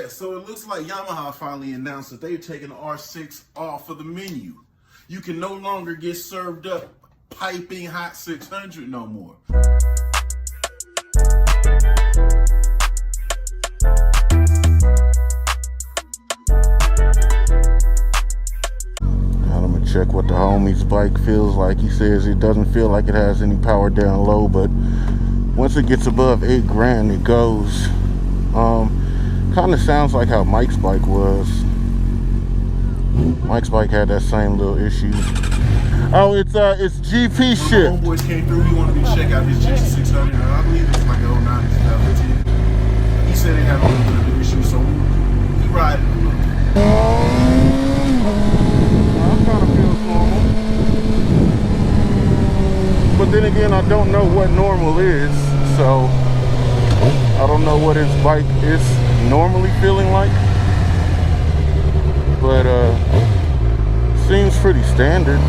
Yeah, so it looks like Yamaha finally announced that they've taken the R6 off of the menu. You can no longer get served up piping hot 600 no more. I'm gonna check what the homie's bike feels like. He says it doesn't feel like it has any power down low, but once it gets above 8 grand, it goes. Kind of sounds like how Mike's bike was. Mike's bike had that same little issue. Oh, it's GP shit. When the homeboys came through, he wanted me to check out his GT600, and I believe it's like an 09 2010. He said he had a little bit of an issue, so we ride it a little bit. That kind of feels normal. But then again, I don't know what normal is, so I don't know what his bike is normally feeling like. But seems pretty standard.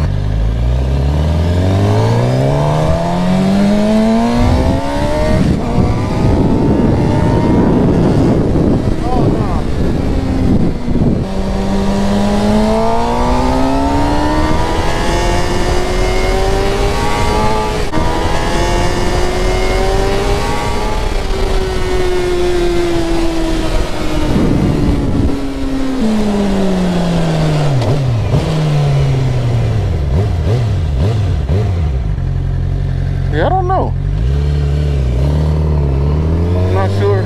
Yeah, I don't know. I'm not sure.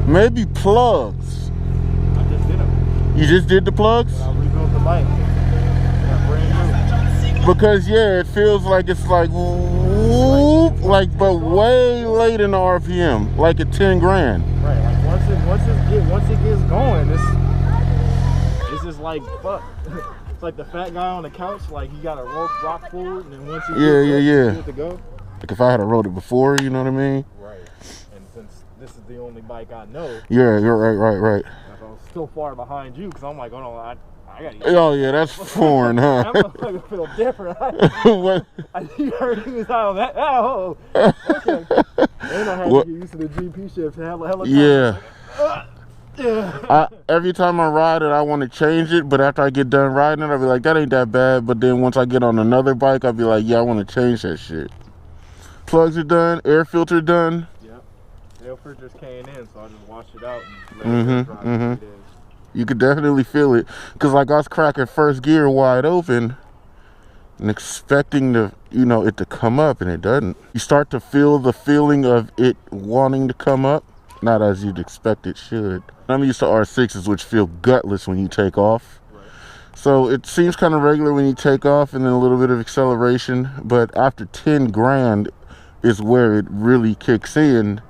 Maybe plugs. I just did them. You just did the plugs? But I rebuilt the bike. Yeah, brand new. Because yeah, it feels like it's like whoop, like but way late in the RPM, like at 10 grand. Right, like once it gets going, it's just like fuck. It's like the fat guy on the couch, like he got a rock forward, and then once you Yeah. good to go. Like if I had rode it before, you know what I mean? Right. And since this is the only bike I know, Yeah, you're right. I was still far behind you because I'm like, oh no, I gotta. Oh yeah, that's foreign, huh? That motherfucker feel different. What? You heard he was out on that. Oh, okay. And I had to get used to the GP shift. Hella time. Yeah. Yeah. Every time I ride it, I want to change it, but after I get done riding it, I'll be like, that ain't that bad. But then once I get on another bike, I'll be like, yeah, I want to change that shit. Plugs are done, air filter done. Yep. Air filter's came in, so I just washed it out and let it dry 3 days. You could definitely feel it, because like I was cracking first gear wide open and expecting to, it to come up, and it doesn't. You start to feel the feeling of it wanting to come up, not as you'd expect it should. I'm used to R6s, which feel gutless when you take off. Right. So it seems kind of regular when you take off, and then a little bit of acceleration, but after 10 grand is where it really kicks in.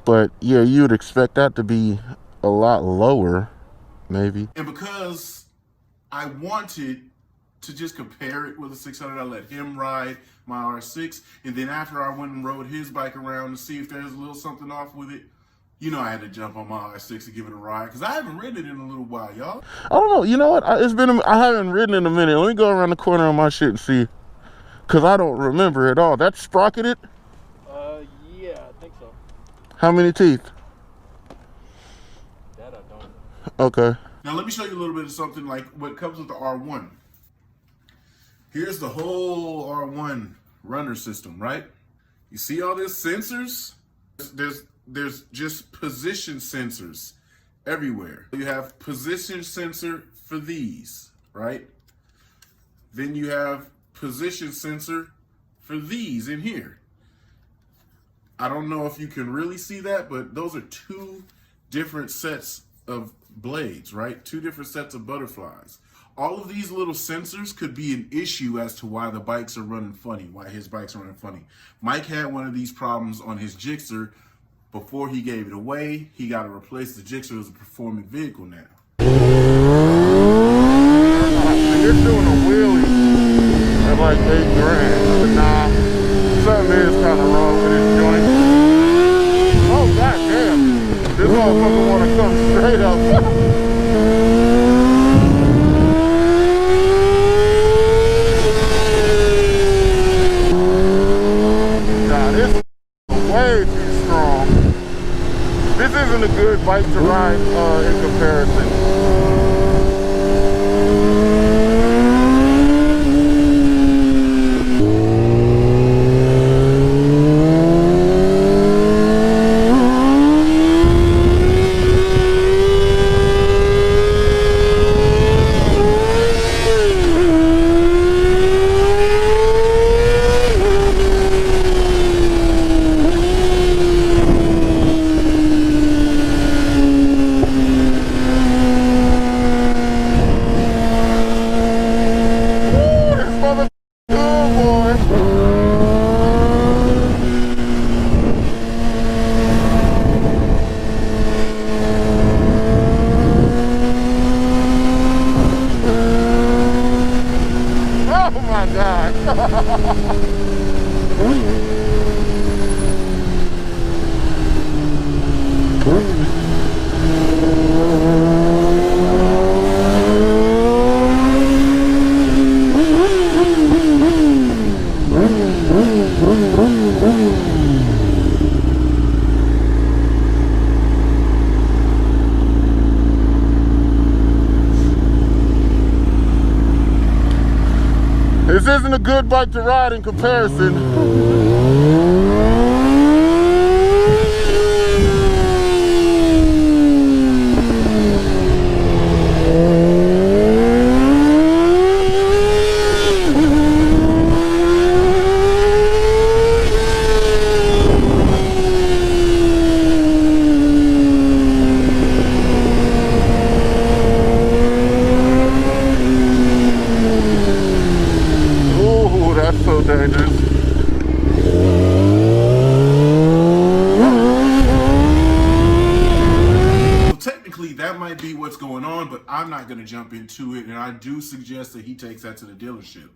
But yeah, you would expect that to be a lot lower, maybe. And because I wanted to just compare it with a 600, I let him ride my R6. And then after I went and rode his bike around to see if there's a little something off with it, I had to jump on my R6 to give it a ride, because I haven't ridden it in a little while, y'all. I don't know. You know what? I haven't ridden in a minute. Let me go around the corner on my shit and see, because I don't remember at all. That's sprocketed? Yeah, I think so. How many teeth? That I don't know. Okay. Now let me show you a little bit of something like what comes with the R1. Here's the whole R1 runner system, right? You see all these sensors? There's just position sensors everywhere. You have position sensor for these, right? Then you have position sensor for these in here. I don't know if you can really see that, but those are two different sets of blades, right? Two different sets of butterflies. All of these little sensors could be an issue as to why the bikes are running funny, why his bikes are running funny. Mike had one of these problems on his Gixxer before he gave it away. He got to replace the Gixxer as a performing vehicle now. You're doing a wheelie at like $8,000, but nah, something is kind of wrong with this joint. Oh goddamn, this motherfucker want to come straight up. Way too strong. This isn't a good bike to ride in comparison. This isn't a good bike to ride in comparison. So dangerous. So technically that might be what's going on, but I'm not going to jump into it, and I do suggest that he takes that to the dealership.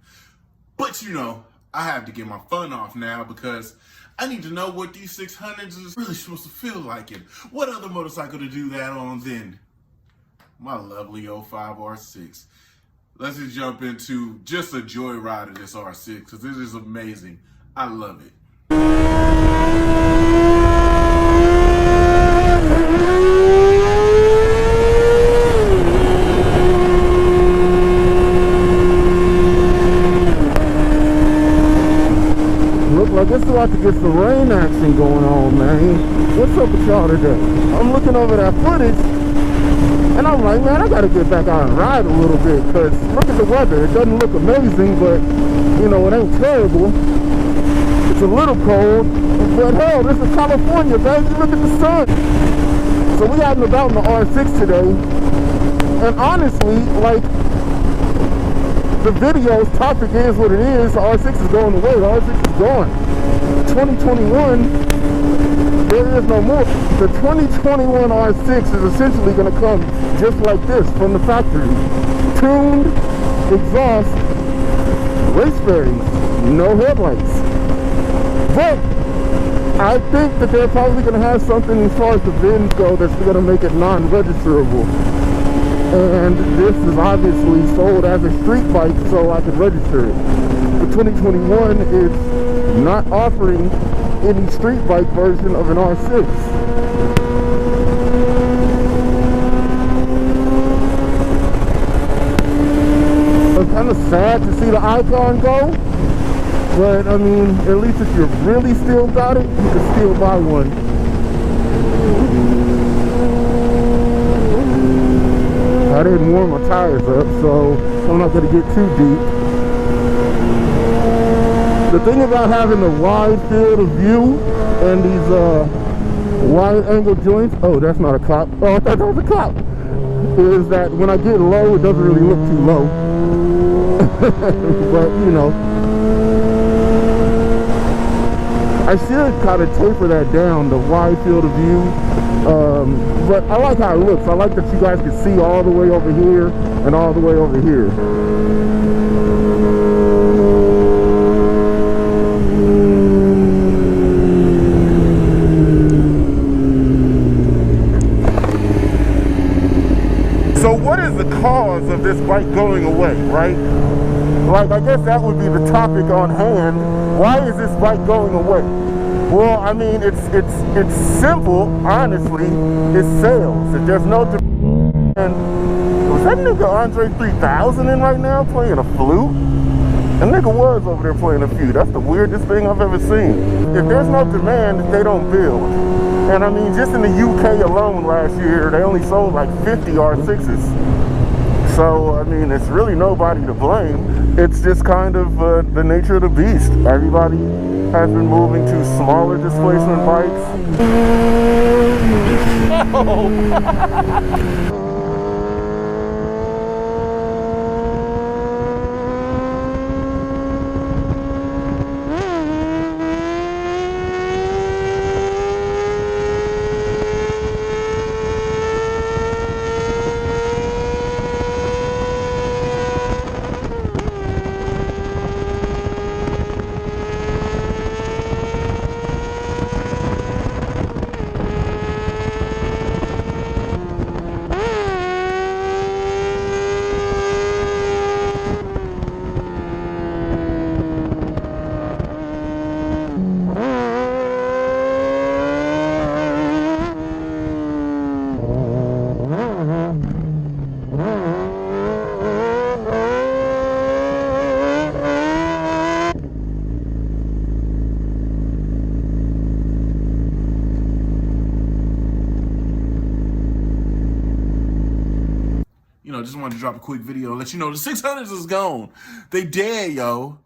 But you know, I have to get my fun off now because I need to know what these 600s is really supposed to feel like, and what other motorcycle to do that on than my lovely 05 R6. Let's just jump into just a joyride of this R6 because this is amazing. I love it. Look like it's about to get some rain action going on, man. What's up with y'all today? I'm looking over that footage. And I'm like, man, I gotta get back out and ride a little bit, because look at the weather. It doesn't look amazing, but, you know, it ain't terrible. It's a little cold, but hell, this is California, baby. Look at the sun. So we out and about in the R6 today. And honestly, like, the video's topic is what it is. The R6 is going away. The R6 is gone. 2021... there is no more. The 2021 R6 is essentially going to come just like this from the factory. Tuned, exhaust, race bearings, no headlights. But I think that they're probably going to have something as far as the VINs go that's going to make it non-registerable. And this is obviously sold as a street bike, so I can register it. The 2021 is not offering any street bike version of an R6. It's kind of sad to see the icon go, but I mean, at least if you really still got it, you can still buy one. didn't warm my tires up, so I'm not gonna get too deep. The thing about having a wide field of view and these wide angle joints, oh, that's not a cop. Oh, I thought that was a cop. Is that when I get low, it doesn't really look too low. But, you know, I should kind of taper that down, the wide field of view. But I like how it looks. I like that you guys can see all the way over here and all the way over here. So what is the cause of this bike going away, right? Like, I guess that would be the topic on hand. Why is this bike going away? Well, I mean, it's simple, honestly. It's sales. If there's no demand, was that nigga Andre 3000 in right now playing a flute? That nigga was over there playing a flute. That's the weirdest thing I've ever seen. If there's no demand, they don't build. And I mean, just in the UK alone last year, they only sold like 50 R6s. So, I mean, it's really nobody to blame. It's just kind of the nature of the beast. Everybody has been moving to smaller displacement bikes. You know, just wanted to drop a quick video and let you know the 600s is gone. They dead, yo.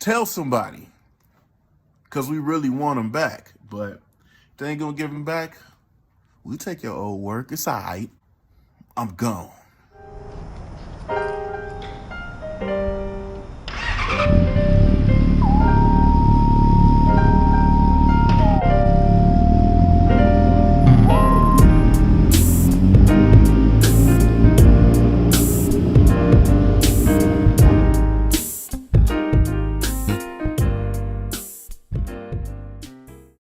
Tell somebody. Because we really want them back. But if they ain't going to give them back, we take your old work. It's all right. I'm gone.